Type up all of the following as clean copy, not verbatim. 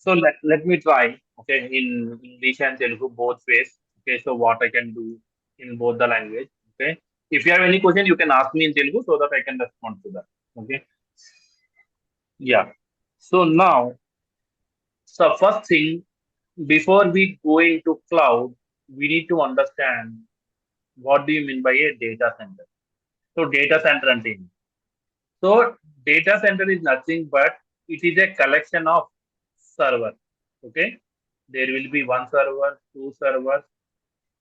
So let me try, okay, in English and Telugu both ways. Okay, so what I can do in both the language. Okay, if you have any question, you can ask me in Telugu so that I can respond to that. Okay, yeah. So now, so first thing, before we go into cloud, we need to understand what do you mean by a data center. So data center and thing. So data center is nothing but it is a collection of server. Okay, there will be one server, two servers,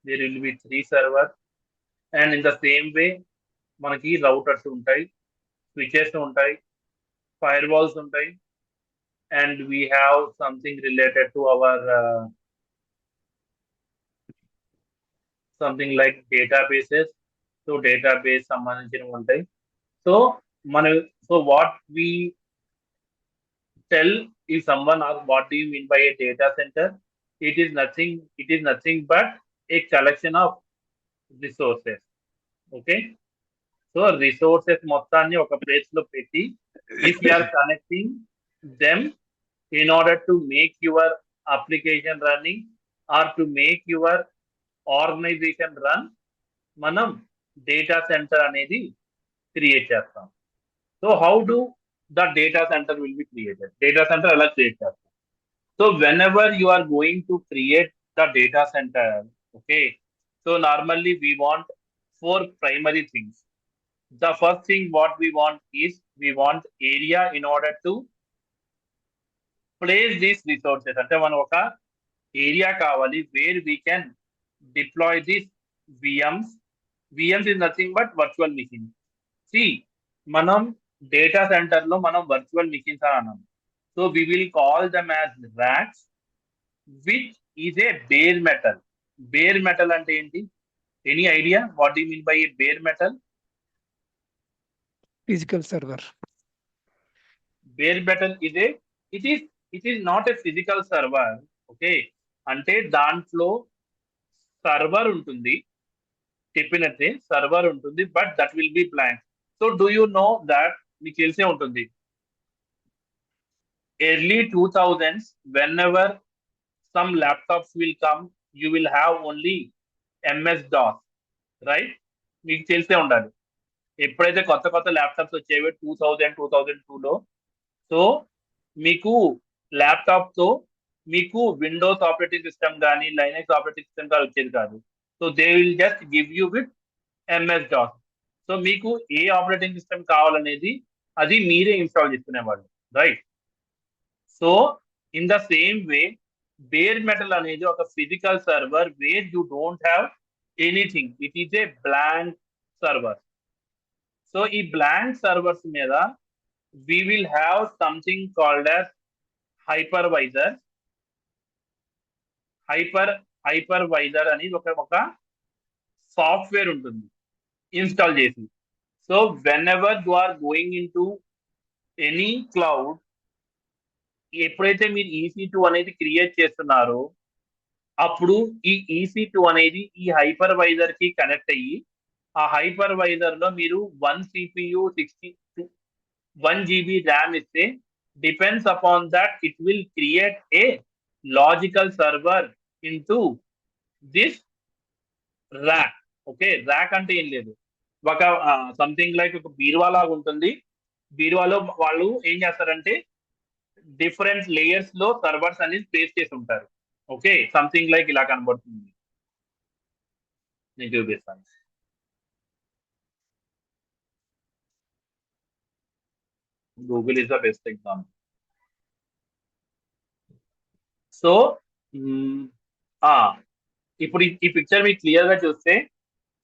there will be three servers, and in the same way, మనకి routers ఉంటాయి, switches ఉంటాయి, firewalls ఉంటాయి, and we have something related to our something like databases. So database సంబంధించినవి ఉంటాయి. So మన so what we tell if someone asks what do you mean by a data center, it is nothing but a collection of resources. Okay, so resources మొత్తాన్ని ఒక place లో పెట్టి if you are connecting them in order to make your application running or to make your organization run, మనం data center అనేది create చేస్తాం. So how do the data center will be created? Data center ఎలా create చేస్తాం? So whenever you are going to create the data center, okay, so normally we want four primary things. The first thing what we want is we want area in order to place these resources. అంటే మనం ఒక area కావాలి where we can deploy these VMs. VMs is nothing but virtual machines. See, మనం data centre లో మనం virtual machines అని అన్నాం. So we will call them as racks, which is a bare metal. Bare metal అంటే ఏంటి? Any idea? What do you mean by a bare metal? Physical server. Bare metal is a it is not a physical server. Okay, అంటే దాంట్లో server ఉంటుంది, definitely server ఉంటుంది, but that will be blank. So do you know that మీకు తెలిసే ఉంటుంది early 2000s whenever some laptops will come you will have only MS-DOS, right? మీకు తెలిసే ఉండాలి ఎప్పుడైతే కొత్త కొత్త ల్యాప్టాప్స్ వచ్చేవి 2002లో. సో మీకు ల్యాప్టాప్ తో మీకు విండోస్ ఆపరేటింగ్ సిస్టమ్ కానీ లైనక్స్ ఆపరేటింగ్ సిస్టమ్ కానీ వచ్చేది కాదు. So they will just give you with MS-DOS. So మీకు ఏ ఆపరేటింగ్ సిస్టమ్ కావాలనేది అది మీరే ఇన్స్టాల్ చేసుకునేవాళ్ళు, right? So in the same way bare metal అనేది ఒక physical server where you don't have anything, it is A blank server. So ఈ blank servers మీద we will have something called as hypervisor. Hypervisor అనేది ఒక software ఉంటుంది install చేసి. So whenever you are going into any cloud, ఎప్పుడైతే మీరు EC2 అనేది create చేస్తున్నారో అప్పుడు ఈ EC2 అనేది ఈ హైపర్వైజర్ కి కనెక్ట్ అయ్యి ఆ హైపర్వైజర్ లో మీరు 1 CPU 1 GB RAM ఇస్తే depends upon that it will create a logical server into this rack. Okay, rack అంటే ఏం లేదు, ఒక సంథింగ్ లైక్ ఒక బీరువా లాగా ఉంటుంది. బీరువాలో వాళ్ళు ఏం చేస్తారంటే డిఫరెంట్ లేయర్స్ లో సర్వర్స్ అనేది ప్లేస్ చేసి ఉంటారు. ఓకే, సంథింగ్ లైక్ ఇలా కనబడుతుంది, నేను చూపిస్తాను. Google is the best example. So ఇప్పుడు ఈ పిక్చర్ మీకు క్లియర్ గా చూస్తే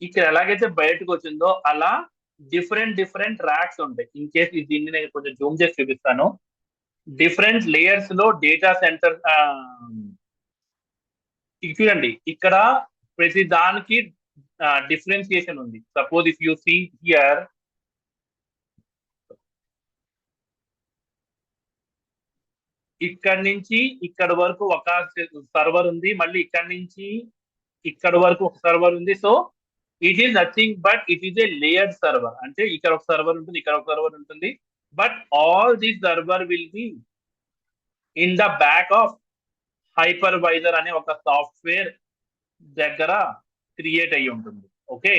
ఇక్కడ ఎలాగైతే బయటకు వచ్చిందో అలా డిఫరెంట్ ర్యాక్స్ ఉంటాయి. ఇన్ కేస్ దీన్ని నేను కొంచెం జూమ్ చేసి చూపిస్తాను. డిఫరెంట్ లేయర్స్ లో డేటా సెంటర్ చూడండి, ఇక్కడ ప్రతి దానికి డిఫరెన్సియేషన్ ఉంది. Suppose if you see here, ఇక్కడ నుంచి ఇక్కడ వరకు ఒక సర్వర్ ఉంది, మళ్ళీ ఇక్కడ నుంచి ఇక్కడ వరకు ఒక సర్వర్ ఉంది. So it is nothing but it is A layered server. అంటే ఇక్కడ ఒక సర్వర్ ఉంటుంది, ఇక్కడ ఒక సర్వర్ ఉంటుంది, but all this server will be in the back of hypervisor అనే ఒక సాఫ్ట్వేర్ దగ్గర క్రియేట్ అయ్యి ఉంటుంది. Okay,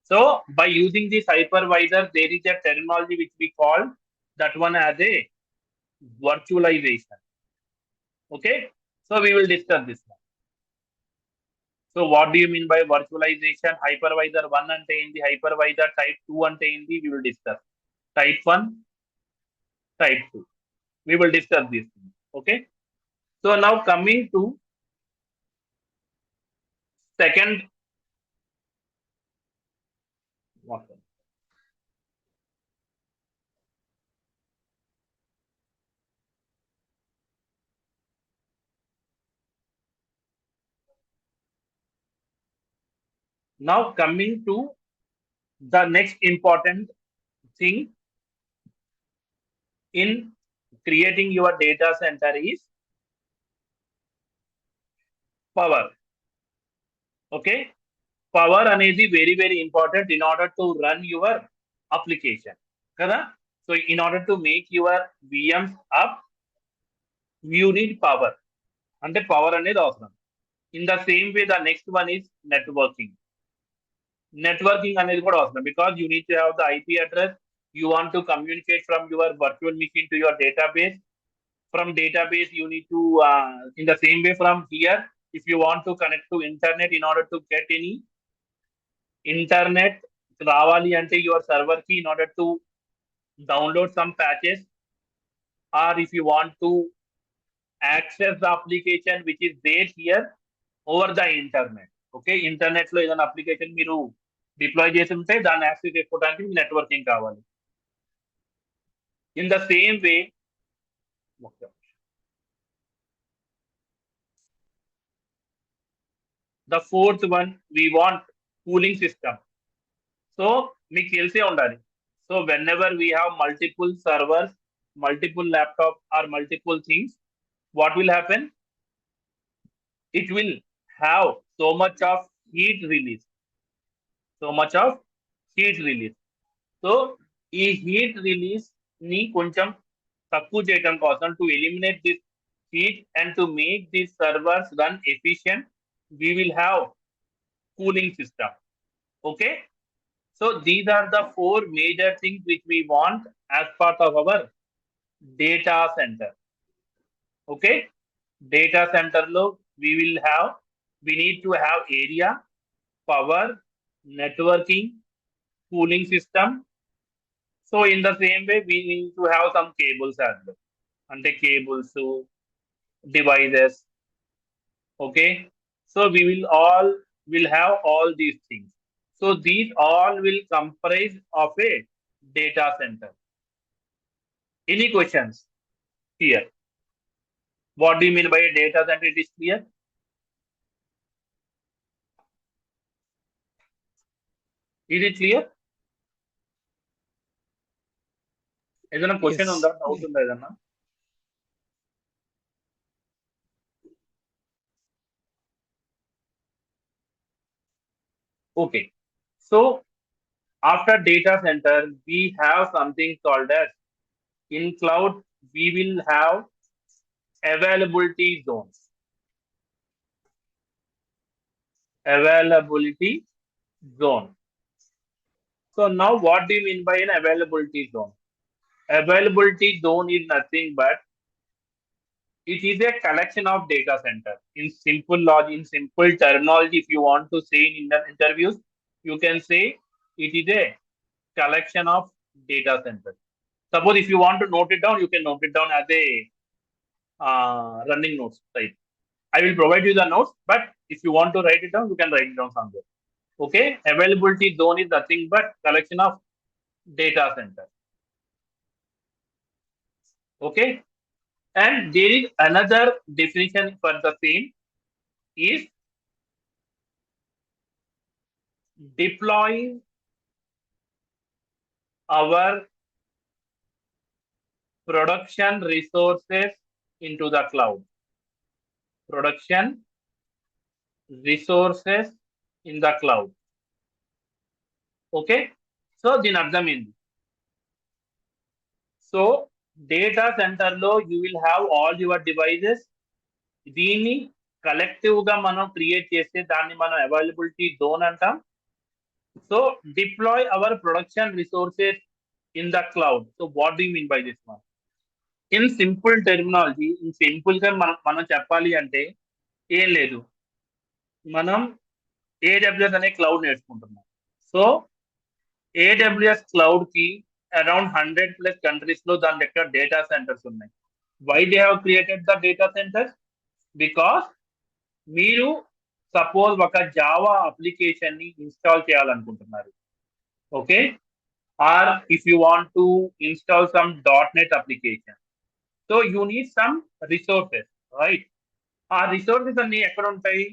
so by using this hypervisor there is a terminology which we call that one as a virtualization. Okay, so we will discuss this one. So what do you mean by virtualization? Hypervisor 1 ante indi, hypervisor type 2 ante indi, we will discuss. Type 1, type 2. We will discuss this. Okay, so now coming to second. Now coming to the next important thing in creating your data center is power. Okay, power అనేది very very important in order to run your application కదా. So in order to make your VMs up you need power, అంటే power అనేది అవసరం. In the same way the next one is networking. Networking అనేది కూడా అవసరం because you need to have the IP address. You want to communicate from your virtual machine to your database. From database you need to in the same way from here if you want to connect to internet in order to get any internet రావాలి అంటే your server key in order to download some patches, or if you want to access the application which is there here over the internet. Okay, internet లో ఏదైనా application మీరు deploy చేసి ఉంటే దాన్ని access చేసుకోవడానికి మీకు నెట్వర్కింగ్ కావాలి. In the same way the fourth one we want cooling system. So మీకు తెలిసే ఉండాలి. So whenever we have multiple servers, multiple laptops or multiple things, what will happen? It will have so much of heat release. So much of heat release. So ఈ heat release ని కొంచెం తక్కువ చేయడం కోసం to eliminate this heat and to make these servers run efficient, we will have cooling system. Okay, so these are the four major things which we want as part of our data center. Okay, data center lo we need to have area, power, networking, cooling system. So in the same way we need to have some cables as well, ante cables, devices. Okay, so we will have all these things. So these all will comprise of a data center. Any questions here? What do you mean by a data center? It is clear? Is it clear? ఏదైనా question ఉందా, doubt ఉందా ఏదన్నా? Okay, so after data center we have something called as, in cloud we will have availability zones. Availability zone. So now what do you mean by an availability zone? Availability zone is nothing but it is a collection of data center. In simple logic, in simple terminology, if you want to say in the interviews, you can say it is a collection of data center. Suppose if you want to note it down, you can note it down as a running notes type. I will provide you the notes, but if you want to write it down, you can write it down somewhere. Okay, availability zone is nothing but collection of data center. Okay, and there is another definition for the same is deploying our production resources into the cloud. Production resources in the cloud. Okay, so దీని అర్థం ఏంటి? So data centre లో you will have all your devices. దీన్ని collective గా మనం create చేస్తే దాన్ని మనం అవైలబిలిటీ జోన్ అంటాం. So deploy our production resources in the cloud. So what do you mean by this one? In simple terminology, in simple గా మనం చెప్పాలి అంటే ఏం లేదు, మనం AWS అనే క్లౌడ్ నేర్చుకుంటున్నాం. సో AWS క్లౌడ్ కి అరౌండ్ 100+ కంట్రీస్ లో దాని యొక్క డేటా సెంటర్స్ ఉన్నాయి. Why they have created the data centres? Because మీరు సపోజ్ ఒక జావా అప్లికేషన్ ని ఇన్స్టాల్ చేయాలనుకుంటున్నారు, okay, or if you want to install some .NET application, so you need some resources, right? ఆ resources అన్ని ఎక్కడ ఉంటాయి?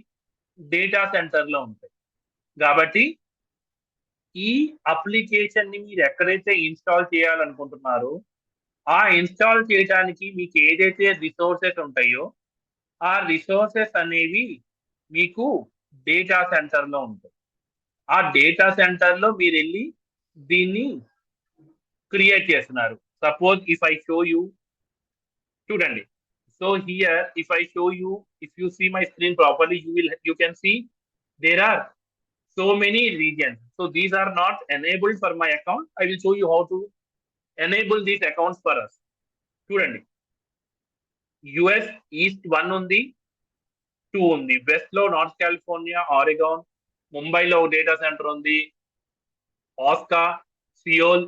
Data centre లో ఉంటాయి. కాబట్టి ఈ అప్లికేషన్ ని మీరు ఎక్కడైతే ఇన్స్టాల్ చేయాలనుకుంటున్నారో ఆ ఇన్స్టాల్ చేయడానికి మీకు ఏదైతే రిసోర్సెస్ ఉంటాయో ఆ రిసోర్సెస్ అనేవి మీకు డేటా సెంటర్ లో ఉంటాయి. ఆ డేటా సెంటర్ లో మీరు వెళ్ళి దీన్ని క్రియేట్ చేస్తున్నారు. Suppose if I show you, చూడండి. So here if I show you, if you see my screen properly, you can see there are so many regions. So these are not enabled for my account. I will show you how to enable these accounts for us. చూడండి, US east 1 ఉంది, 2 ఉంది. West లో north California, ఆరెగాన్, ముంబైలో data center ఉంది, Osaka, Seoul,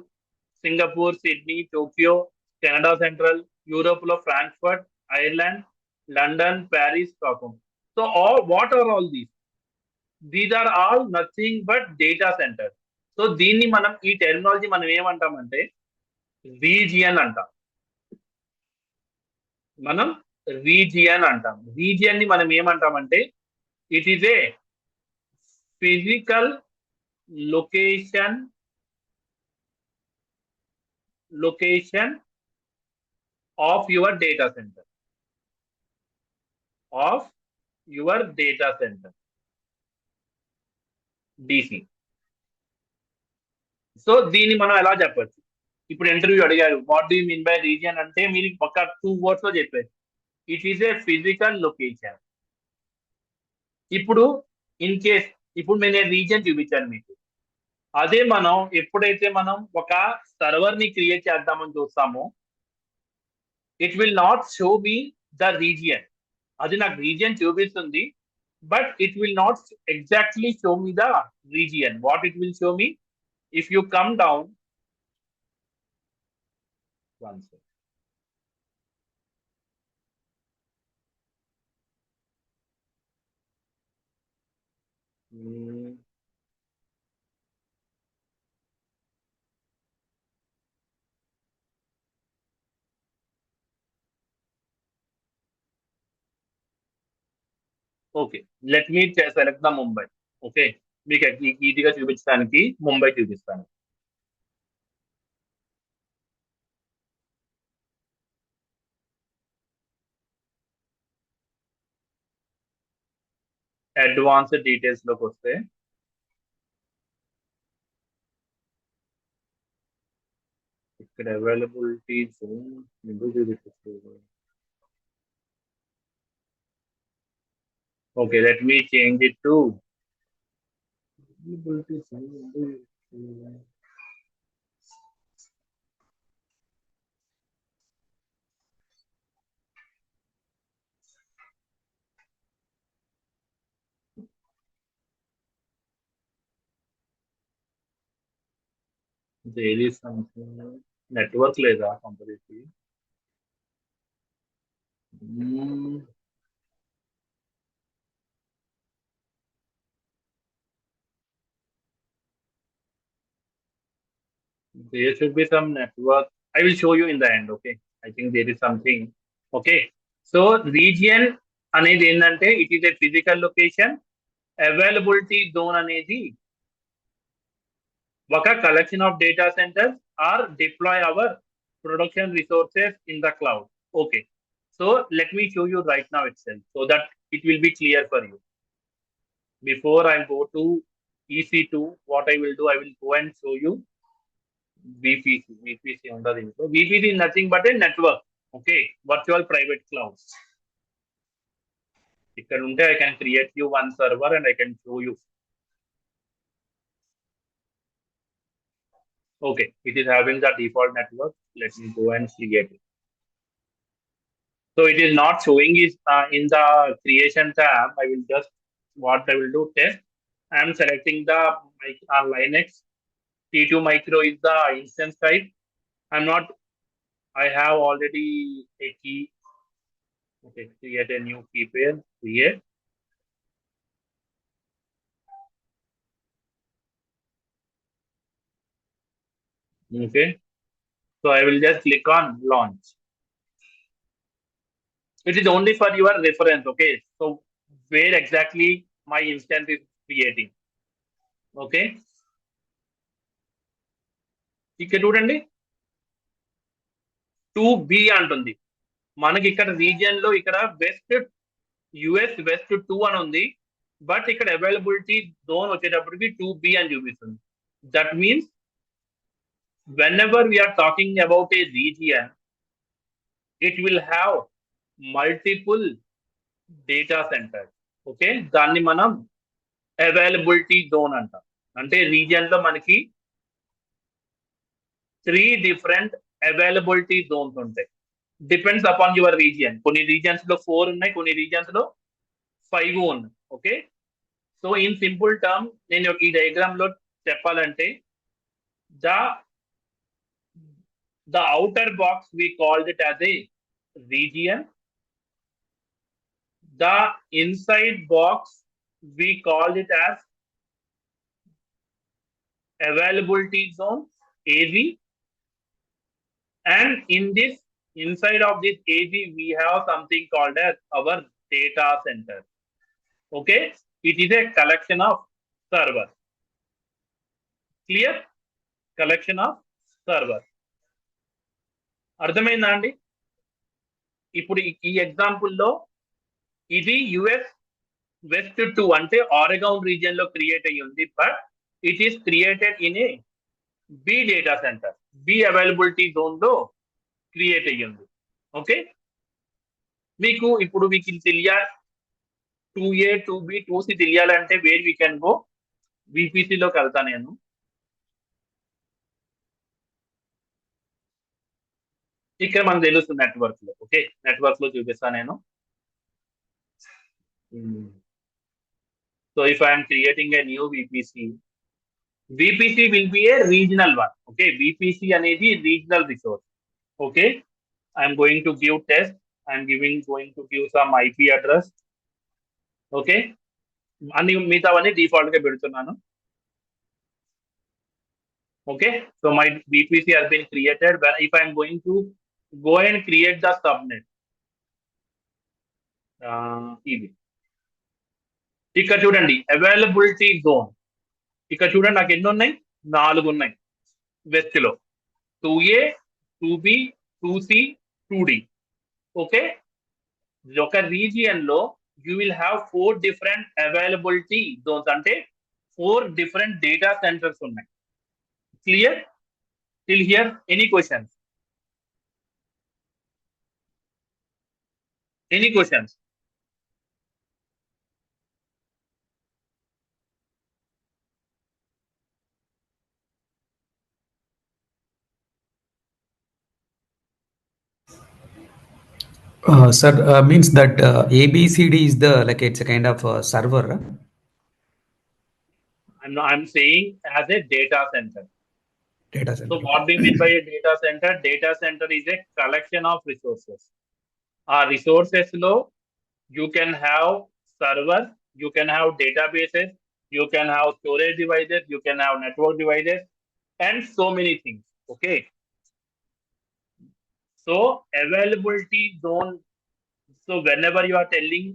Singapore, Sydney, Tokyo, Canada central, Europe లో Frankfurt, Ireland, London, Paris, Stockholm. So what are all these? These are all nothing but data center. So దీన్ని మనం, ఈ terminology మనం ఏమంటామంటే region అంటాం. మనం రీజియన్ అంటాం. రీజియన్ ని మనం ఏమంటామంటే it is a physical location of your data centre, DC. So దీన్ని మనం ఎలా చెప్పచ్చు? ఇప్పుడు ఇంటర్వ్యూ అడిగారు, what do you mean by region అంటే మీరు ఒక 2 words లో చెప్పారు, it is a physical location. ఇప్పుడు ఇన్ కేస్ ఇప్పుడు నేను రీజియన్ చూపించాను మీకు, అదే మనం ఎప్పుడైతే మనం ఒక సర్వర్ ని క్రియేట్ చేద్దామని చూస్తామో it will not show me the region. అది నాకు రీజియన్ చూపిస్తుంది, but it will not exactly show me the region. What it will show me, if you come down one second. Okay, let me select the Mumbai. Okay, మీకు ఈజీగా చూపించడానికి ముంబై చూపిస్తాను. Advanced details లోకి వస్తే ఇక్కడ అవైలబిలిటీ జోన్ ఎందుకు చూపిస్తుంది? Okay, let me change it to availability zone. There is something network లేదా compulsory. There should be some network. I will show you in the end. Okay, I think there is something. Okay, so region అనేది ఏంటంటే it is a physical location. Availability zone అనేది ఒక collection of data centres or deploy our production resources in the cloud. Okay, so let me show you right now itself so that it will be clear for you. Before I go to EC2, what I will do, I will go and show you VPC ఉండదు ఇంట్లో. VPC is nothing but a network. Okay, virtual private cloud. ఇక్కడ ఉంటే I can create you one server and I can show you. Okay, it is having the default network. Let me go and create it. So it is not showing is in the creation tab. I will just what I will do test. I am selecting the Linux. T2 micro is the instance type. I'm not. I have already a key. Okay, create a new key pair. Create. Okay. So I will just click on launch. It is only for your reference. Okay. So where exactly my instance is creating. Okay. ఇక్కడ చూడండి 2B అంటుంది. మనకి ఇక్కడ region లో ఇక్కడ west US west 2 అని ఉంది. But ఇక్కడ అవైలబిలిటీ జోన్ వచ్చేటప్పటికి 2B అని చూపిస్తుంది. That means whenever we are talking about a region, it will have multiple data centers. Okay, దాన్ని మనం అవైలబిలిటీ జోన్ అంటాం. అంటే రీజియన్ లో మనకి 3 different అవైలబిలిటీ జోన్స్ ఉంటాయి. Depends upon your region. కొన్ని రీజియన్స్ లో 4 ఉన్నాయి, కొన్ని రీజియన్స్ లో 5 ఉన్నాయి. Okay, so in simple term నేను ఈ డయాగ్రామ్ లో చెప్పాలంటే the outer box we called it as a region. The inside box we called it as availability zone, AZ. And in this inside of this AZ we have something called as our data center. Okay, it is a collection of servers. Clear? Collection of servers. అర్థమైందా అండి? ఇప్పుడు ఈ ఎగ్జాంపుల్లో ఇది US west 2 అంటే ఆరెగాన్ region లో create అయ్యి ఉంది. But it is created in a B data centre, B availability zone లో క్రియేట్ అయ్యింది. ఓకే, మీకు ఇప్పుడు మీకు తెలియాలి 2A 2B 2C తెలియాలంటే where we can go. VPC లోకి వెళ్తా నేను. ఇక్కడ మనకు తెలుస్తుంది నెట్వర్క్ లో. ఓకే, నెట్వర్క్ లో చూపిస్తా నేను. So if I'm creating a new VPC will be a regional one. Okay, VPC అనేది regional resource. Okay, I'm going to give test. I'm going to give some IP address. Okay, అన్ని మిగతావన్నీ default గా పెడుతున్నాను. Okay, so my VPC has been created. When if I'm going to go and create the subnet, ఇది ఇక్కడ చూడండి availability zone. ఇక్కడ చూడండి నాకు ఎన్ని ఉన్నాయి? 4 ఉన్నాయి వెస్ట్ లో. 2A 2B 2C 2D. Okay, ఒక రీజియన్ లో you will have 4 different availability Jones, అంటే 4 different డేటా సెంటర్స్ ఉన్నాయి. Clear till here? Any questions? Any questions? Sir, means that ABCD is the it's a kind of server. I'm saying as a data center. Data center. So what do you mean by a data center? Data center is a collection of resources. Resources lo you can have servers, you can have databases, you can have storage devices, you can have network devices, and so many things. Okay, so availability zone. So whenever you are telling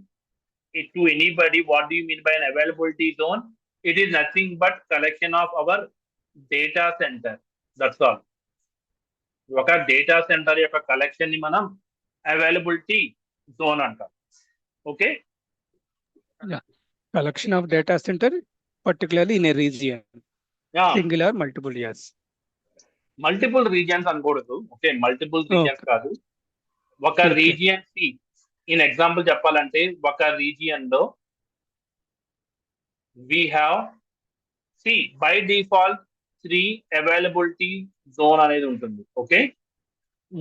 it to anybody, what do you mean by an availability zone? It is nothing but collection of our data center. That's all. ఒక data centre యొక్క collection ని మనం availability zone అంటాం. Okay, collection of data center, particularly in a region, single or multiple. Yes. Multiple regions అనకూడదు. Okay, multiple regions కాదు. ఒక region కి in example చెప్పాలంటే ఒక రీజియన్ లో we have see by default 3 availability zone అనేది ఉంటుంది. ఓకే,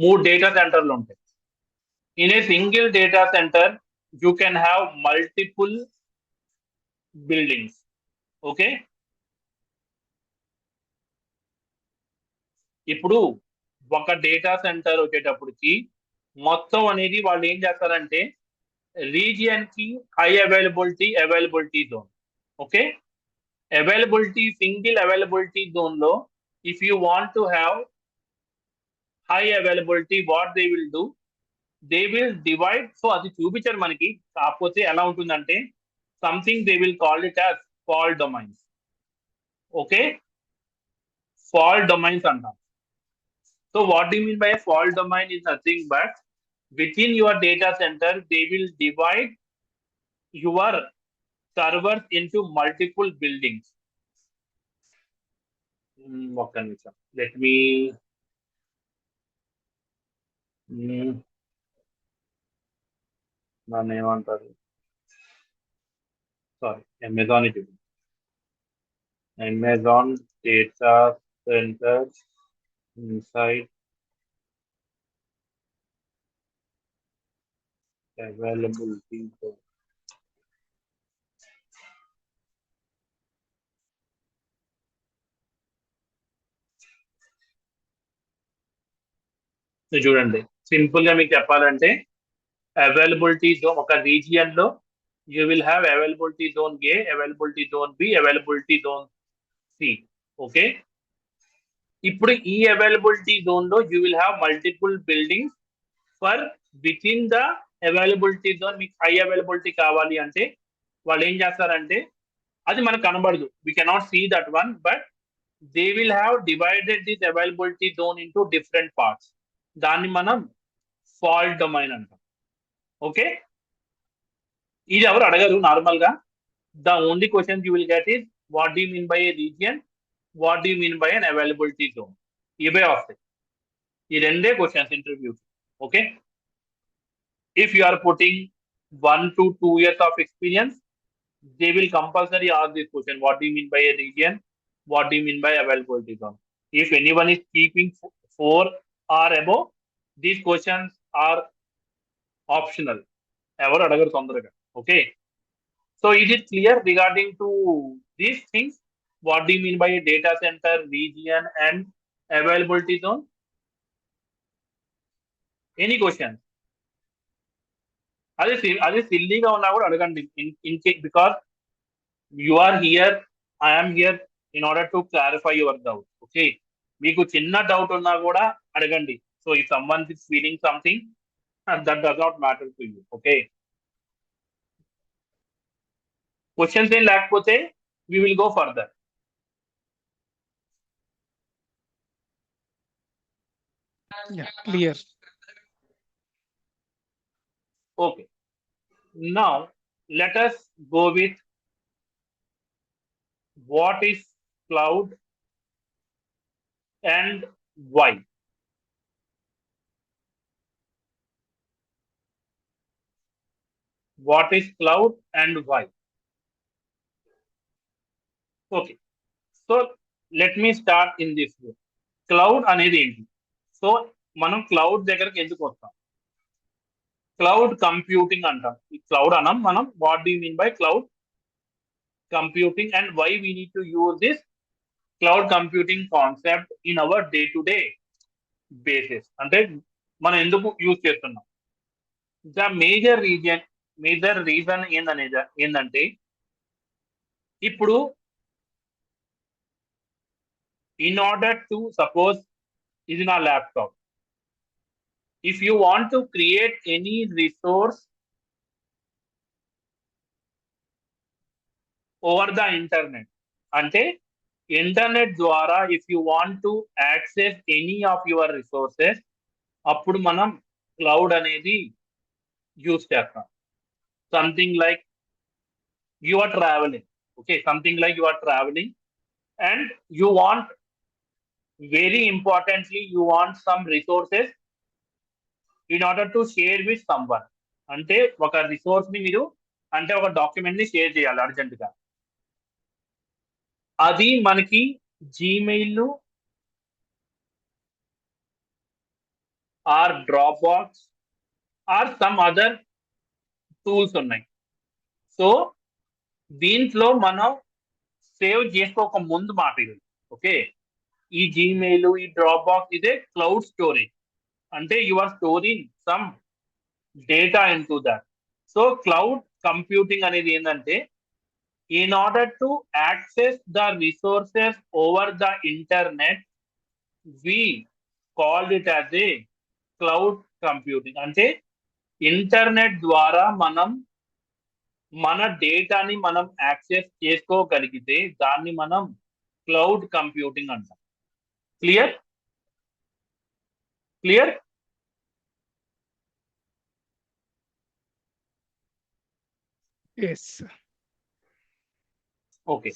3 డేటా సెంటర్లు ఉంటాయి. In a single data centre you can have multiple buildings. Okay, ఇప్పుడు ఒక డేటా సెంటర్ వచ్చేటప్పటికి మొత్తం అనేది వాళ్ళు ఏం చేస్తారంటే రీజియన్ కి high availability zone. Okay, availability single availability zone లో if you want to have high availability what they will do, they will divide. So అది చూపించారు మనకి, కాకపోతే ఎలా ఉంటుందంటే something they will call it as fault domains. Okay, fault domains అంటాం. So what do you mean by a fault domain is nothing but within your data center they will divide your servers into multiple buildings. ఒక్క నిమిషం, let me దాన్ని ఏమంటారు, sorry, Amazon data centre inside availability zone. చూడండి, simple గా మీకు చెప్పాలంటే availability zone ఒక region లో you will have availability zone A, availability zone B, availability zone C. Okay, ఇప్పుడు ఈ అవైలబిలిటీ జోన్ లో you will have multiple buildings for within the availability zone. మీకు హై అవైలబిలిటీ కావాలి అంటే వాళ్ళు ఏం చేస్తారంటే అది మనకు కనబడదు, we cannot see that one, but they will have divided this availability zone into different parts. దాన్ని మనం ఫాల్ట్ డొమైన్ అంటాం. ఓకే, ఇది ఎవరు అడగరు నార్మల్ గా. The only question you will get is what do mean by a region, what do mean by an availability zone. ఇవే వస్తాయి, ఈ రెండే questions interview. Okay, if you are putting 1 to 2 years of experience, they will compulsory ask this question: what do you mean by a region, what do you mean by availability zone? If anyone is keeping 4 or above, these questions are optional. ఎవరు అడగరు తొందరగా. Okay, so is it clear regarding to these things? What do you mean by a data center, region and availability zone? Any questions? అదే సిల్లీగా ఉన్నా కూడా అడగండి, in case, because you are here, I'm here in order to clarify your doubt. Okay, మీకు చిన్న doubt ఉన్నా కూడా అడగండి. So if someone is feeling something that does not matter to you. Okay, questions ఏం లేకపోతే we will go further. Clear. Okay, now let us go with what is cloud and why. What is cloud and why? Okay, so let me start in this way. Cloud అనేది ఏంటి? So మనం cloud దగ్గరకు ఎందుకు వస్తాం? Cloud computing అంటాం. ఈ cloud అనం మనం what do mean by cloud computing and why we need to use this cloud computing concept in our day to day basis. అంటే మనం ఎందుకు యూజ్ చేస్తున్నాం? ద మేజర్ రీజన్ ఏంటంటే ఇప్పుడు in order to suppose is in a laptop, if you want to create any resource over the internet, ante internet ద్వారా if you want to access any of your resources, appudu manam cloud anedi use chestam. Something like you are traveling, okay, something like you are traveling and you want Very importantly, you want some resources in order to share with someone. అంటే ఒక resource ని మీరు అంటే ఒక document ని share చేయాలి urgent గా. అది మనకి Gmail or Dropbox or some other tools ఉన్నాయి. సో దీంట్లో మనం సేవ్ చేసుకోక ముందు మాట ఇది. ఓకే, ఈ జీమెయిల్ ఈ డ్రాప్ బాక్స్ ఇదే క్లౌడ్ స్టోరేజ్. అంటే you are storing some data into that. So cloud computing అనేది ఏంటంటే, in order to access the resources over the internet we called it as a cloud computing. అంటే internet ద్వారా మనం మన డేటాని మనం యాక్సెస్ చేసుకోగలిగితే దాన్ని మనం క్లౌడ్ కంప్యూటింగ్ అంటాం. Clear? Clear? Yes. Okay,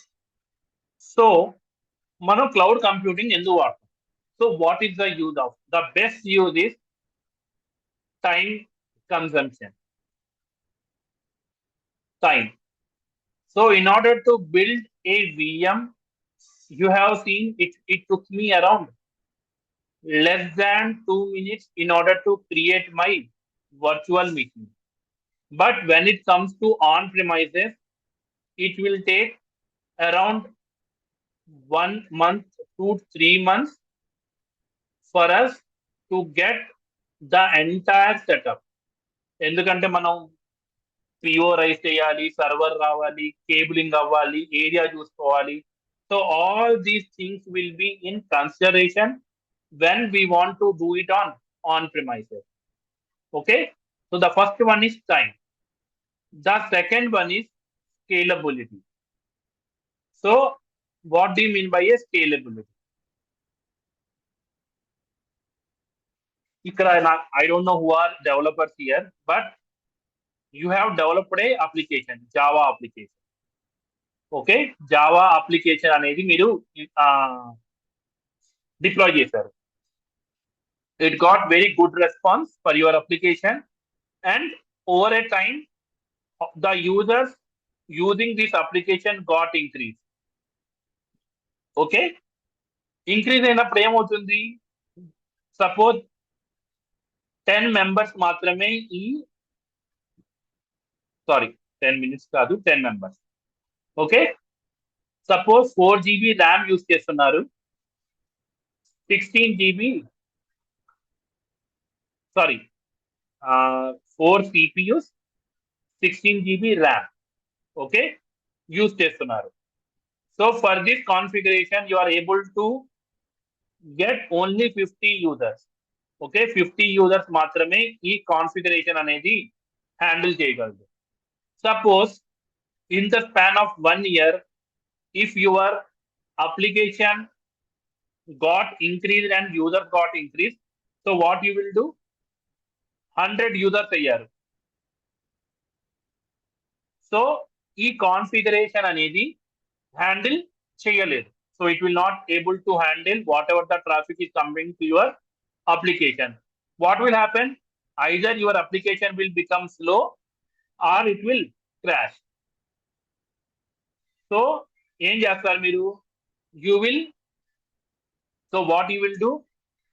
so మనం క్లౌడ్ కంప్యూటింగ్ ఎందుకు వాడతాం? So what is the use of? The best use is time consumption. Time. So in order to build a VM, you have seen it took me around less than 2 minutes in order to create my virtual machine. But when it comes to on-premises, it will take around 1 month to 3 months for us to get the entire setup. ఎందుకంటే మనం PO rice చేయాలి, server రావాలి, cabling అవ్వాలి, area చూసుకోవాలి. So all these things will be in consideration when we want to do it on premises. Okay, so the first one is time. The second one is scalability. So what do you mean by a scalability? I don't know who are developers here, but you have developed a application, Java application. Okay, Java application అనేది మీరు deploy చేశారు. It got very good response for your application, and over a time the users using this application got increased. Okay, increase అయినప్పుడు ఏమవుతుంది? Suppose 10 members మాత్రమే 10 minutes కాదు, 10 members. Okay, suppose 4 GB RAM use చేస్తున్నారు, 4 CPUs, 16 GB RAM okay use చేస్తున్నారు. So for this configuration you are able to get only 50 users. Okay, 50 users మాత్రమే ఈ configuration అనేది handle చేయగలరు. Suppose in the span of 1 year, if your application got increased and users got increased, so what you will do? 100 users a year. So ఈ configuration అనేది handle చేయలేదు. So it will not able to handle whatever the traffic is coming to your application. What will happen? Either your application will become slow or it will crash. So ఏం చేస్తారు మీరు? So what you will do?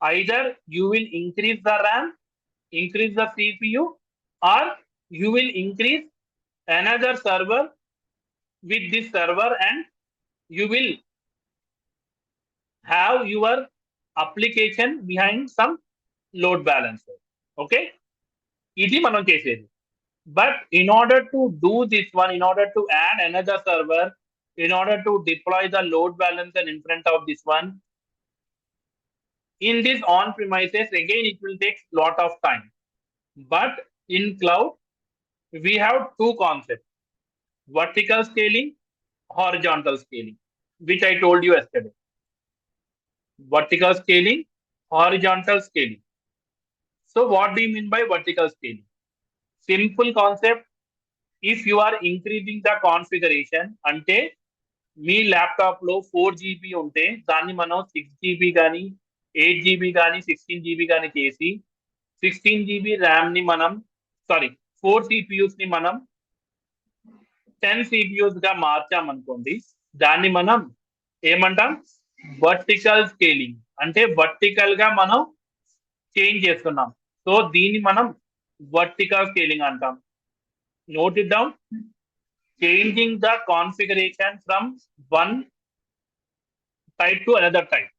Either you will increase the RAM, increase the CPU, or you will increase another server with this server, and you will have your application behind some load balancer. Okay, ఇది మనం చేసేది. But in order to do this one, in order to add another server, in order to deploy the load balancer in front of this one, in this on-premises, again, it will take lot of time. But in cloud, we have two concepts: vertical scaling, horizontal scaling, which I told you yesterday. Vertical scaling, horizontal scaling. So what do you mean by vertical scaling? Simple concept. If you are increasing the configuration, ante me laptop లో 4 GB ఉంటే దాన్ని మనం 6 GB కానీ 8 GB కానీ 16 GB కానీ చేసి 16 GB RAM ని మనం 4 CPUs ని మనం 10 CPUs గా మార్చామనుకోండి, దాన్ని మనం ఏమంటాం? Vertical scaling. అంటే వర్టికల్ గా మనం చేంజ్ చేస్తున్నాం. సో దీన్ని మనం వర్టికల్ స్కేలింగ్ అంటాం. Note it down. Changing the configuration from one type to another type.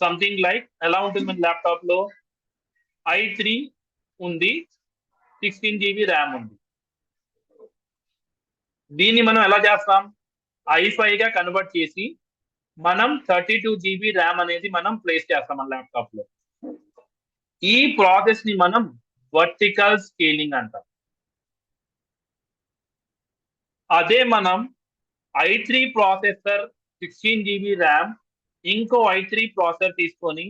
Something like ఎలా ఉంటుంది మన ల్యాప్టాప్ లో i3 ఉంది, 16 GB ర్యామ్ ఉంది. దీన్ని మనం ఎలా చేస్తాం? i5 గా కన్వర్ట్ చేసి మనం 32 GB ర్యామ్ అనేది మనం ప్లేస్ చేస్తాం మన ల్యాప్టాప్ లో. ఈ ప్రాసెస్ ని మనం వర్టికల్ స్కేలింగ్ అంటాం. అదే మనం i3 ప్రాసెసర్ 16 GB ర్యామ్ ఇంకో i3 ప్రాసెసర్ తీసుకొని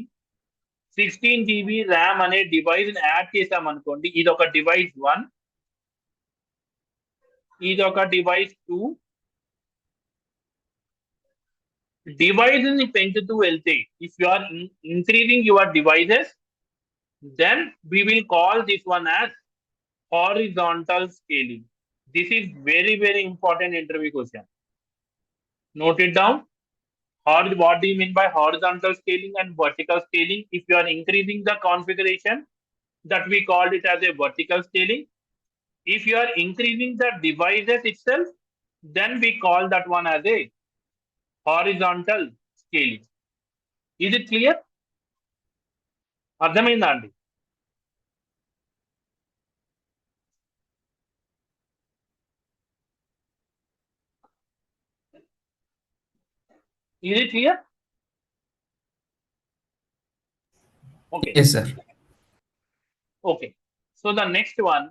16 GB ర్యామ్ అనే డివైస్ ని యాడ్ చేసామనుకోండి, ఇది ఒక డివైస్ 1, ఇది ఒక డివైస్ 2. డివైస్ ని పెంచుతూ వెళ్తే, if you are increasing your devices, then we will call this one as horizontal scaling. This is very, very important interview question. Note it down. What do you mean by horizontal scaling and vertical scaling? If you are increasing the configuration, that we called it as a vertical scaling. If you are increasing the devices itself, then we call that one as a horizontal scaling. Is it clear? అర్థమైందా అండి? Is it clear? Okay. Yes, sir. Okay. So the next one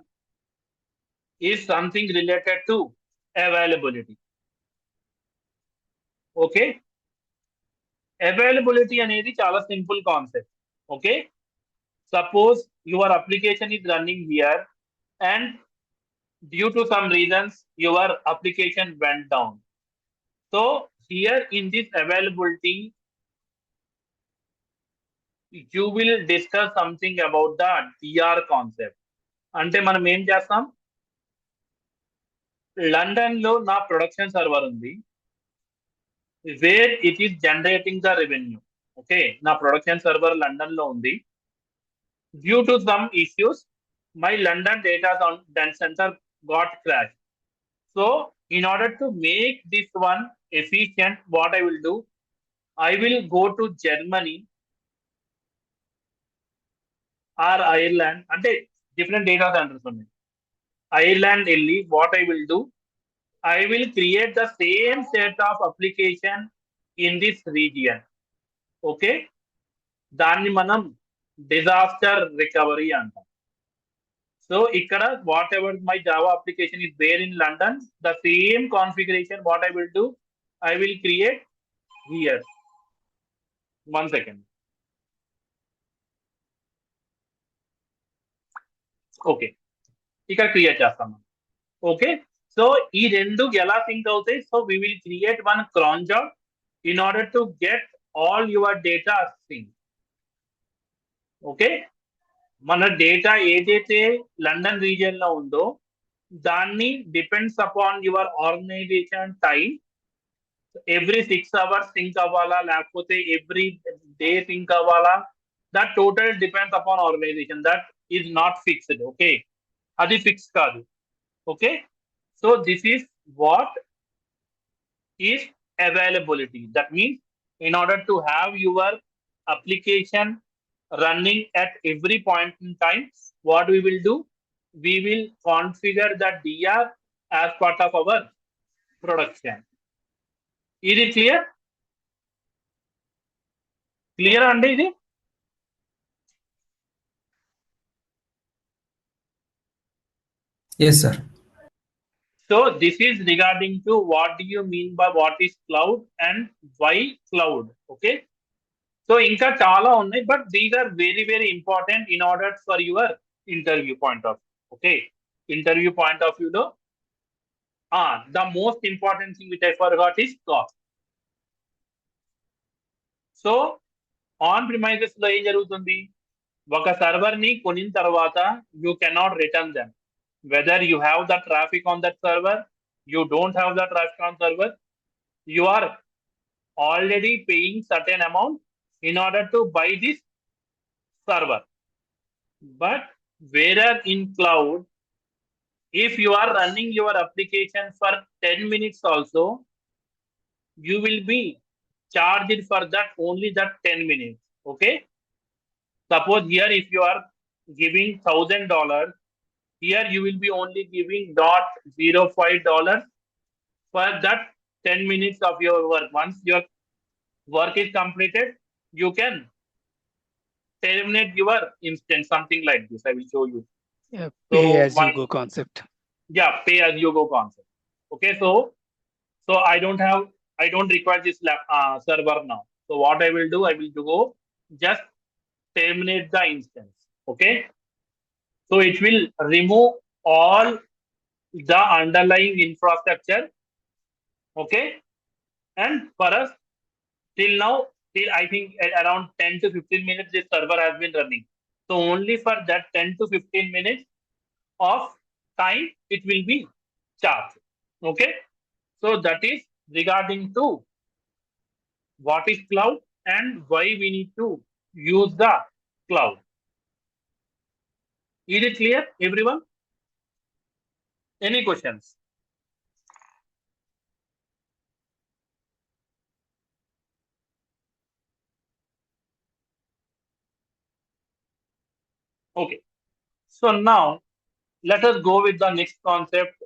is something related to availability. Okay. Availability అనేది చాలా simple concept. Okay. Suppose your application is running here and due to some reasons your application went down. So here in this availability, you will discuss something about the DR concept. అంటే మనం ఏం చేస్తాం? London లో నా production server ఉంది, where it is generating the revenue. Okay, నా production server London లో ఉంది. Due to some issues my London data center got crashed. So in order to make this one efficient, what I will do, I will go to Germany or Ireland. అంటే different data centers ఉన్నాయి. Ireland వెళ్ళి what I will do, I will create the same set of application in this region. Okay, దాన్ని మనం disaster recovery అంటాం. So ikkada whatever my Java application is there in London, the same configuration what I will do, I will create here. 1 second. Okay, ఇక్కడ create చేస్తాం. Okay, so ఈ రెండు ఎలా sync అవుతాయి? So we will create one cron job in order to get all your data sync. Okay, మన data ఏదైతే London region లో ఉందో దాన్ని depends upon your organisation time. Every 6 hours sync అవ్వాలా, లేకపోతే ఎవ్రీ డే సింక్ అవ్వాలా, that total depends upon organisation. That is not fixed. Okay, అది fix కాదు. Okay, so this is what is availability. That means in order to have your application running at every point in time, what we will do, we will configure the DR as part of our production. Is it clear? Clear andi idi? Yes, sir. So this is regarding to what do you mean by what is cloud and why cloud. Okay, so ఇంకా చాలా ఉన్నాయి, but these are very, very important in order for your interview point of view. Okay, interview point of view లో the most important thing which I forgot is cost. So on premises లో ఏం జరుగుతుంది, ఒక server ని కొనిన తర్వాత you cannot return them, whether you have the traffic on that server, you don't have the traffic on server, you are already paying certain amount in order to buy this server. But whereas in cloud, if you are running your application for 10 minutes also, you will be charged for that only that 10 minutes. Okay, suppose here if you are giving $1,000, here you will be only giving $0.05 for that 10 minutes of your work. Once your work is completed, you can terminate your instance, something like this. I will show you. Yeah, So pay as you go concept. Yeah, pay as you go concept. Okay, so I don't require this server now. So what I will do, I will go just terminate the instance. Okay, so it will remove all the underlying infrastructure. Okay, and for us till now, till I think around 10 to 15 minutes, this server has been running. So only for that 10 to 15 minutes of time, it will be charged. Okay, so that is regarding to what is cloud and why we need to use the cloud. Is it clear, everyone? Any questions? Okay, so now let us go with the next concept,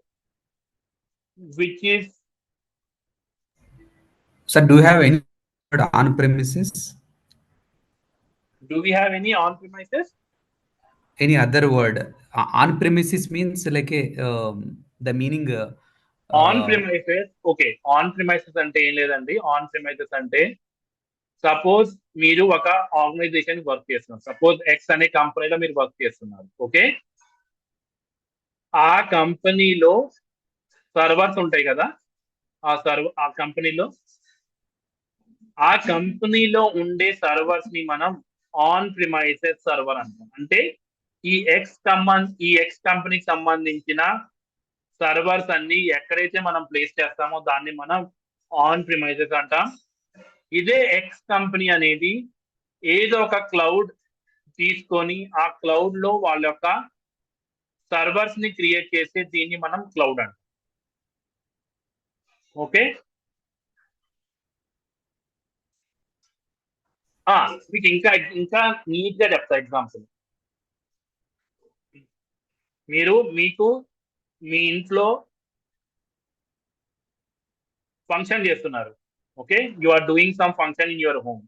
which is, Sir, do you have any on premises? do we have any on premises? Any other word? On premises means like the meaning. On premises, okay, on premises ante em ledandi. On premises ante, suppose మీరు ఒక organisation work చేస్తున్నారు, suppose X అనే కంపెనీలో మీరు work చేస్తున్నారు. Okay, ఆ కంపెనీలో servers ఉంటాయి కదా, ఆ కంపెనీలో ఉండే సర్వర్స్ ని మనం ఆన్ ప్రిమైసెస్ సర్వర్ అంటాం. అంటే ఈ ఎక్స్ కంపెనీకి సంబంధించిన సర్వర్స్ అన్ని ఎక్కడైతే మనం ప్లేస్ చేస్తామో దాన్ని మనం ఆన్ ప్రిమైసెస్ అంటాం. ఇదే ఎక్స్ కంపెనీ అనేది ఏదో ఒక క్లౌడ్ తీసుకొని ఆ క్లౌడ్ లో వాళ్ళ యొక్క సర్వర్స్ ని క్రియేట్ చేస్తే దీన్ని మనం క్లౌడ్ అంటాం. ఓకే, మీకు ఇంకా నీట్ గా చెప్తా. ఎగ్జాంపుల్, మీకు మీ ఇంట్లో ఫంక్షన్ చేస్తున్నారు. Okay, you are doing some function in your home.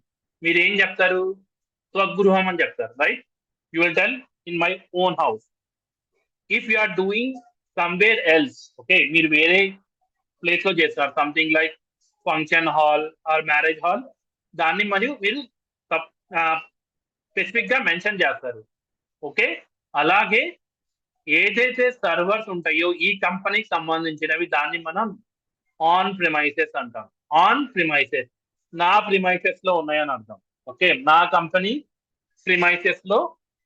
మీరు ఏం చెప్తారు? స్వగృహం అని చెప్తారు, right? You will tell in my own house. If you are doing somewhere else, okay, మీరు వేరే ప్లేస్ లో చేస్తారు, something like function hall or marriage hall, దాన్ని మరియు మీరు స్పెసిఫిక్ గా మెన్షన్ చేస్తారు. ఓకే, అలాగే ఏదైతే సర్వర్స్ ఉంటాయో ఈ కంపెనీకి సంబంధించినవి, దాన్ని మనం ఆన్ ప్రిమైసెస్ అంటాం. ఆన్ ప్రిమైసెస్, నా ప్రిమైసెస్ లో ఉన్నాయని అర్థం. ఓకే, నా కంపెనీ ప్రిమైసెస్ లో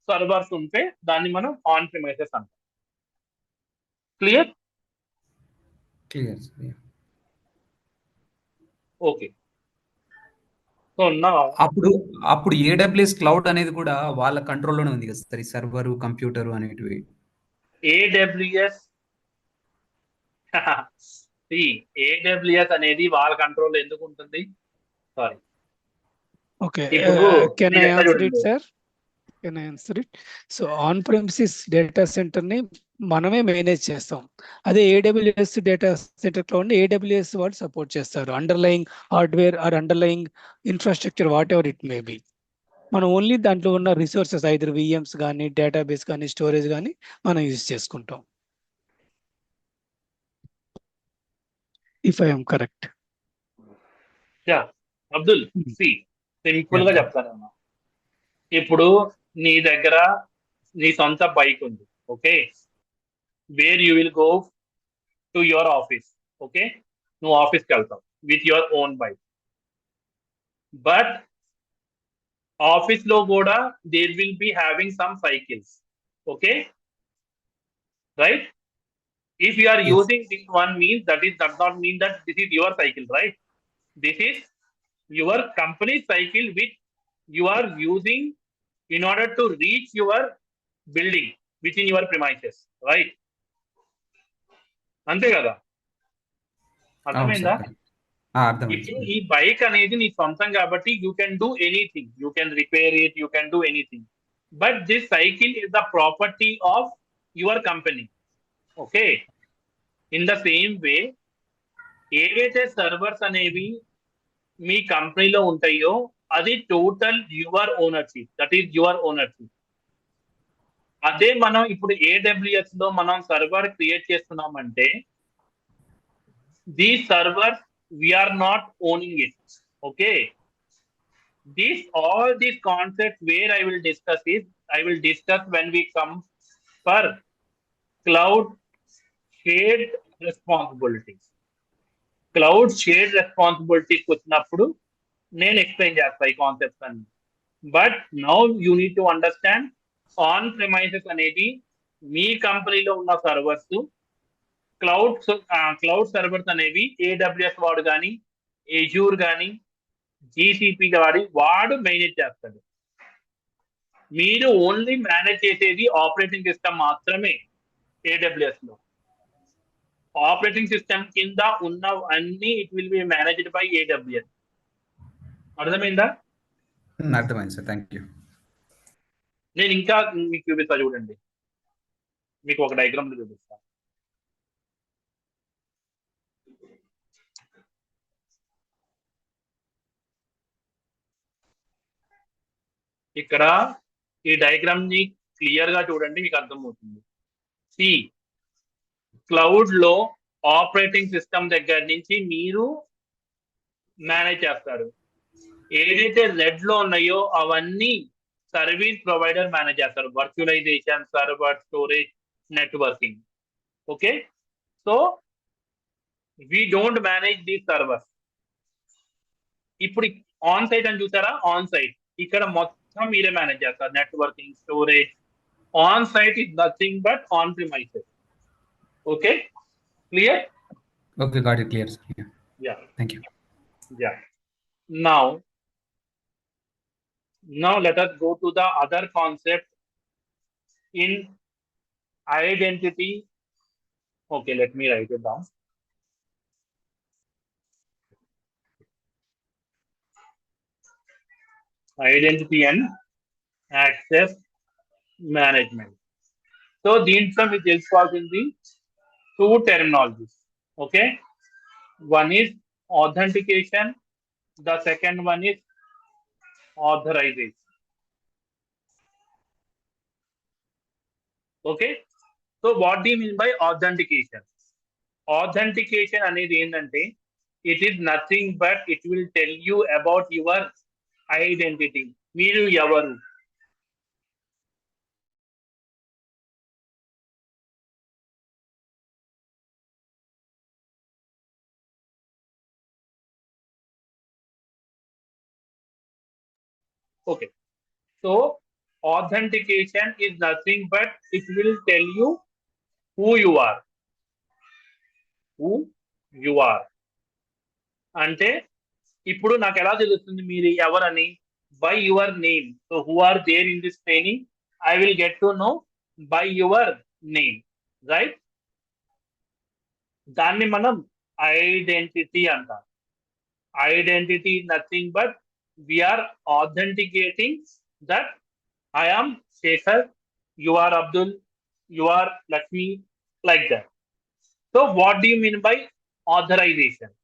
సర్వర్స్ ఉంటే దాన్ని మనం ఆన్ ప్రిమైసెస్ అంటాం. క్లియర్? క్లియర్. ఓకే, సో నా అప్పుడు AWS క్లౌడ్ అనేది కూడా వాళ్ళ కంట్రోల్లోనే ఉంది కదా సార్, ఈ సర్వర్ కంప్యూటర్ అనేటివి. AWS అనేది వాళ్ళ కంట్రోల్ ఎందుకు ఉంటుంది? సారీ, Okay, ఇప్పుడు can I మీరు ఎట్లా answer it, చూడండి. sir? Can I answer it? So on premises data center ని మనమే మేనేజ్ చేస్తాం. అదే AWS data centre cloud AWS వాళ్ళు సపోర్ట్ చేస్తారు. Underlying hardware are underlying infrastructure what ever it may be. మనం ఓన్లీ దాంట్లో ఉన్న రిసోర్సెస్ ఐదర్ VMs కానీ డేటాబేస్ కానీ స్టోరేజ్ కానీ మనం యూజ్ చేసుకుంటాం. If I'm correct. Yeah Abdul, simple గా చెప్తాను. ఇప్పుడు నీ దగ్గర నీ సొంత బైక్ ఉంది. Okay, where you will go to your office. Okay, నువ్వు ఆఫీస్కి వెళ్తావు with your own bike. But Office lo kuda there will be having some cycles. Okay, right? If you are Yes. using this one means does not mean that this is your cycle, right? This is your company cycle which you are using in order to reach your building within your premises, right? అంతే కదా, అవును అర్థమైందా? Sir. అర్థమైంది ఇప్పుడు sir. ఈ bike అనేది నీ సొంతం కాబట్టి you can do anything, you can repair it, you can do anything. But this cycle is the property of your company. Okay, in the same way ఏవైతే సర్వర్స్ అనేవి మీ కంపెనీలో ఉంటాయో అది total your ownership, that is your ownership. అదే మనం ఇప్పుడు AWS లో మనం సర్వర్ క్రియేట్ చేస్తున్నామంటే these servers we are not owning it. Okay, all these concepts where I will discuss when we come for cloud shared responsibilities. Cloud shared responsibilities వచ్చినప్పుడు నేను explain చేస్తా ఈ కాన్సెప్ట్స్ అన్ని. But now you need to understand on premises అనేది మీ కంపెనీలో ఉన్న servers, cloud servers అనేవి AWS వాడు కానీ Azure కానీ GCP వాడు మేనేజ్ చేస్తాడు. మీరు ఓన్లీ మేనేజ్ చేసేది ఆపరేటింగ్ సిస్టమ్ మాత్రమే. AWS లో ఆపరేటింగ్ సిస్టమ్ కింద ఉన్న అన్ని it will be managed by AWS. అర్థమైందా? అర్థమైంది సార్, థ్యాంక్ యూ. నేను ఇంకా మీకు చూపిస్తా చూడండి, మీకు ఒక డయాగ్రామ్ చూపిస్తా. ఇక్కడ ఈ డయాగ్రామ్ ని క్లియర్ గా చూడండి, మీకు అర్థమవుతుంది. సి క్లౌడ్ లో ఆపరేటింగ్ సిస్టమ్ దగ్గర నుంచి మీరు మేనేజ్ చేస్తారు. ఏదైతే రెడ్ లో ఉన్నాయో అవన్నీ సర్వీస్ ప్రొవైడర్ మేనేజ్ చేస్తారు. Virtualization, server, storage, networking. Okay, so we don't manage the servers. ఇప్పుడు ఆన్ సైట్ అని చూసారా, ఆన్ సైట్ ఇక్కడ మొత్తం మీరే మేనేజ్ చేస్తారు. Networking, storage. On site is nothing but on premises. Okay, clear? Okay, got it, clear sir. Yeah, thank you. yeah. Now let us go to the other concept in identity. Okay, let me write it down. Identity and access management. So దీంట్లో మీకు తెలుసుకోవాల్సింది two terminologies. Okay, one is authentication, the second one is authorization. Okay, so what do you mean by authentication? Authentication అనేది ఏంటంటే it is nothing but it will tell you about your identity. మీరు ఎవరు? Okay, so authentication is nothing but it will tell you who you are. Who you are అంటే ఇప్పుడు నాకు ఎలా తెలుస్తుంది మీరు ఎవరని? By your name. So who are there in this training, I will get to know by your name, right? దాన్ని మనం identity అంటాం. Identity nothing but we are authenticating that I am Shekhar, you are Abdul, you are Lakshmi, like that. So what do you mean by authorization?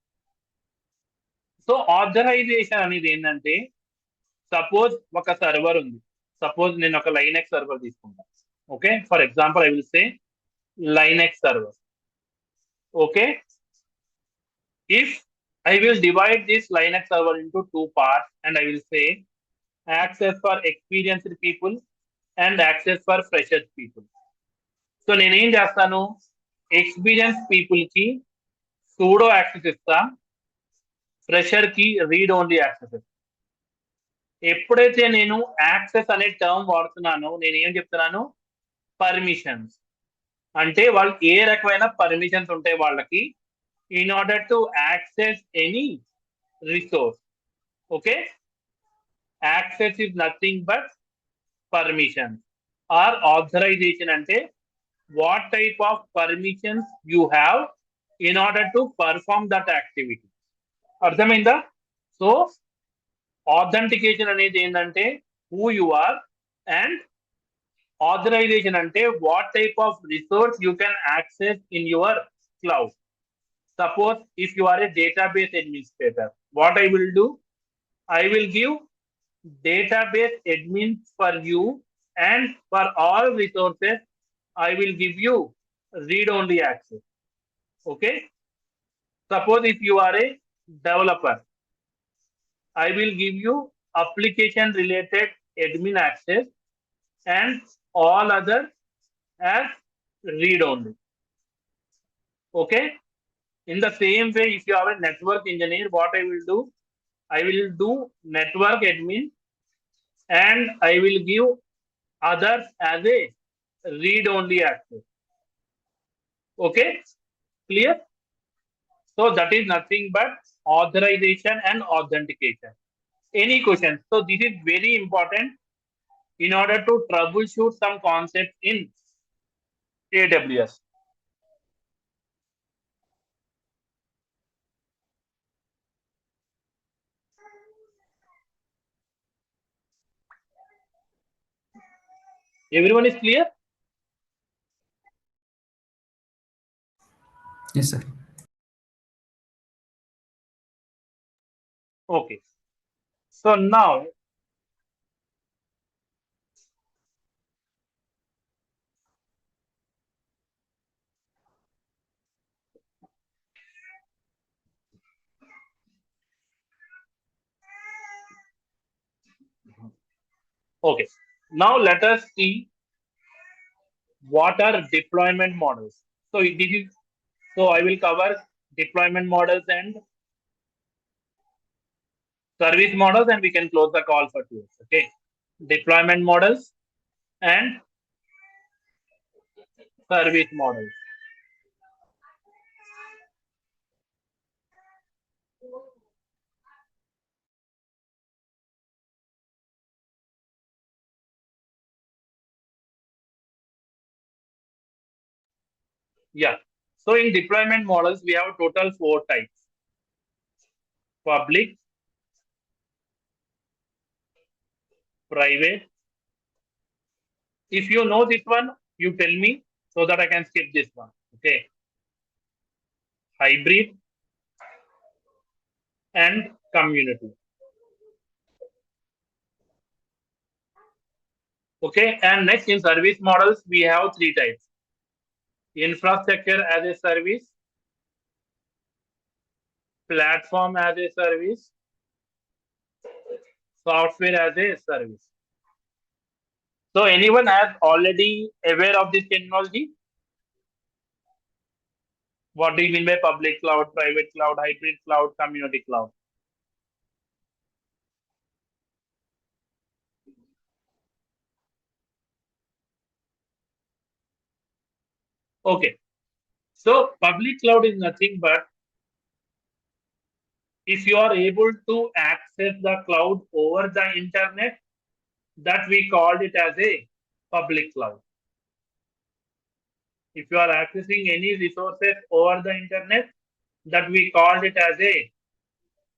So authorization అనేది ఏంటంటే suppose ఒక server ఉంది. Suppose నేను ఒక Linux server తీసుకుంటాను. Okay, for example I will say Linux server. Okay, if I will divide this Linux server into two parts and I will say access for experienced people and access for freshers people. So నేనేం చేస్తాను, experience people కి pseudo access ఇస్తా, fresher కి read only access ఇస్తా. ఎప్పుడైతే నేను access అనే term వాడుతున్నానో నేను ఏం చెప్తున్నాను, పర్మిషన్స్. అంటే వాళ్ళు ఏ రకమైన పర్మిషన్స్ ఉంటాయి వాళ్ళకి in order to access any resource. Okay, access is nothing but permission or authorization. అంటే what type of permissions you have in order to perform that activity. అర్థమైందా? సో ఆథెంటికేషన్ అనేది ఏంటంటే who you are, and authorization అంటే what type of resource you can access in your cloud. Suppose if you are a database administrator, what I will do, I will give database admin for you, and for all resources I will give you read-only access. Okay. Suppose if you are a developer, I will give you application related admin access and all other as read-only. Okay. In the same way, if you are a network engineer, what I will do, I will do network admin and I will give others as a read-only access. Okay, clear? So that is nothing but authorization and authentication. Any questions? So this is very important in order to troubleshoot some concepts in AWS. Everyone is clear? Yes, sir. Okay. So now okay. Now let us see what are deployment models. So this is, so I will cover deployment models and service models, and we can close the call for today. Okay, deployment models and service models. Yeah. So in deployment models, we have total 4 types: public, private. If you know this one, you tell me so that I can skip this one. Okay. Hybrid and community. Okay. And next, in service models, we have 3 types: infrastructure as a service, platform as a service, software as a service. So anyone has already aware of this technology? What do you mean by public cloud, private cloud, hybrid cloud, community cloud? Okay. So public cloud is nothing but if you are able to access the cloud over the internet, that we called it as a public cloud. If you are accessing any resources over the internet, that we called it as a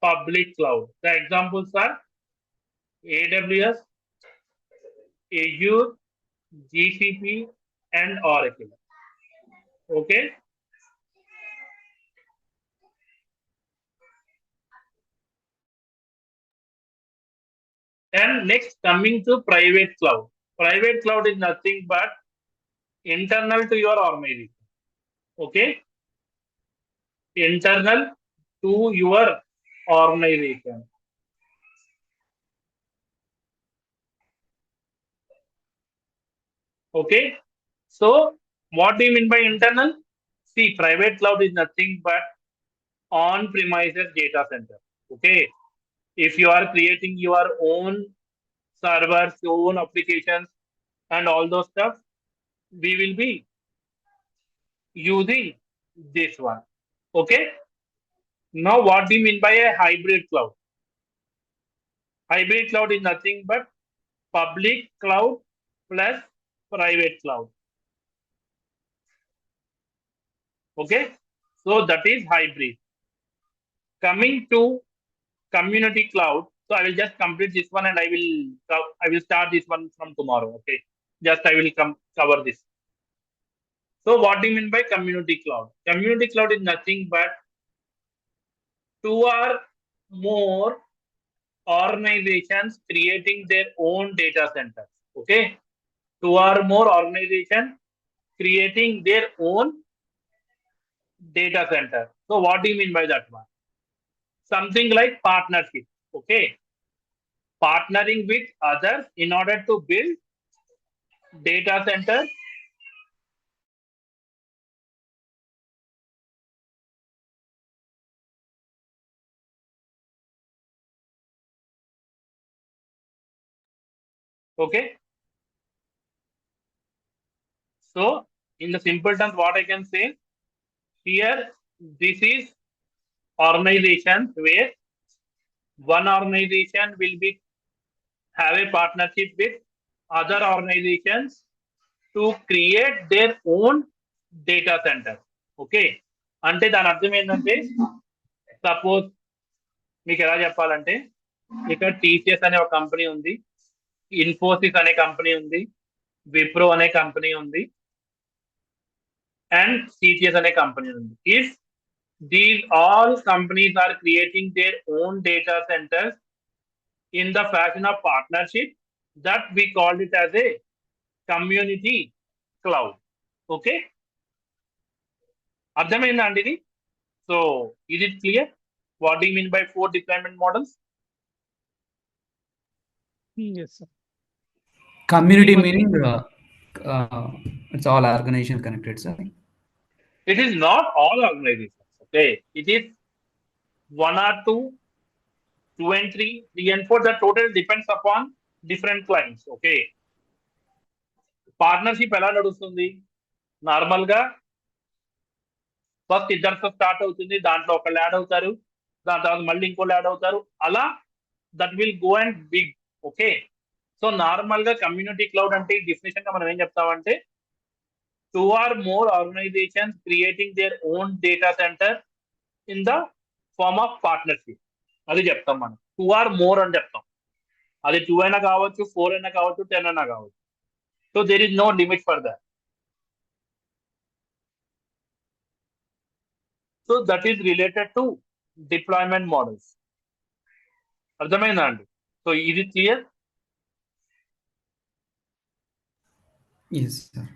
public cloud. The examples are AWS, Azure, GCP, and Oracle. Okay. And next, coming to private cloud. Private cloud is nothing but internal to your organization. Okay. Internal to your organization. Okay. So what do you mean by internal? See, private cloud is nothing but on-premises data center. Okay. If you are creating your own servers, own applications, and all those stuff, we will be using this one. Okay. Now, what do you mean by a hybrid cloud? Hybrid cloud is nothing but public cloud plus private cloud. Okay. So that is hybrid. Coming to community cloud. So I will just complete this one and I will start this one from tomorrow. Okay. Just I will cover this. So what do you mean by community cloud? Community cloud is nothing but two or more organizations creating their own data centers. Okay. Two or more organizations creating their own data center. So what do you mean by that one? Something like partnership. Okay. Partnering with others in order to build data centers. Okay. So in the simple terms, what I can say here, this is organizations where one organization will be have a partnership with other organizations to create their own data center. Okay. అంటే దాని అర్థం ఏంటంటే suppose మీకు ఎలా చెప్పాలంటే ఇక్కడ TCS అనే ఒక కంపెనీ ఉంది, ఇన్ఫోసిస్ అనే కంపెనీ ఉంది, విప్రో అనే కంపెనీ ఉంది, అండ్ సిటిఎస్ అనే కంపెనీ ఉంది. If these all companies are creating their own data centers in the fashion of partnership, that we called it as a community cloud. Okay. అర్థమైందా అండి ఇది? So is it clear? What do you mean by 4 deployment models? Yes, sir. Community meaning it's all organization connected, sir. It is not all organizations. Okay. It is 1 or 2, 2 and 3, 3 and 4. The total depends upon different clients. Okay. Partnership ఎలా నడుస్తుంది? Normal గా first ఇద్దరితో start అవుతుంది, దాంట్లో ఒకళ్ళు add అవుతారు, దాని తర్వాత మళ్ళీ ఇంకోళ్ళు యాడ్ అవుతారు, అలా that will go and big. Okay. So normal గా కమ్యూనిటీ క్లౌడ్ అంటే డెఫినేషన్ గా మనం ఏం చెప్తామంటే 2 or more organizations creating their own data center in the form of partnership. అది చెప్తాం మనం. 2 or more అని చెప్తాం. అది 2 అయినా కావచ్చు, 4 అయినా కావచ్చు, 10 అయినా కావచ్చు. So there is no limit for that. So that is related to deployment models. అర్థమైందా అండి? సో ఇది క్లియర్? Yes, sir.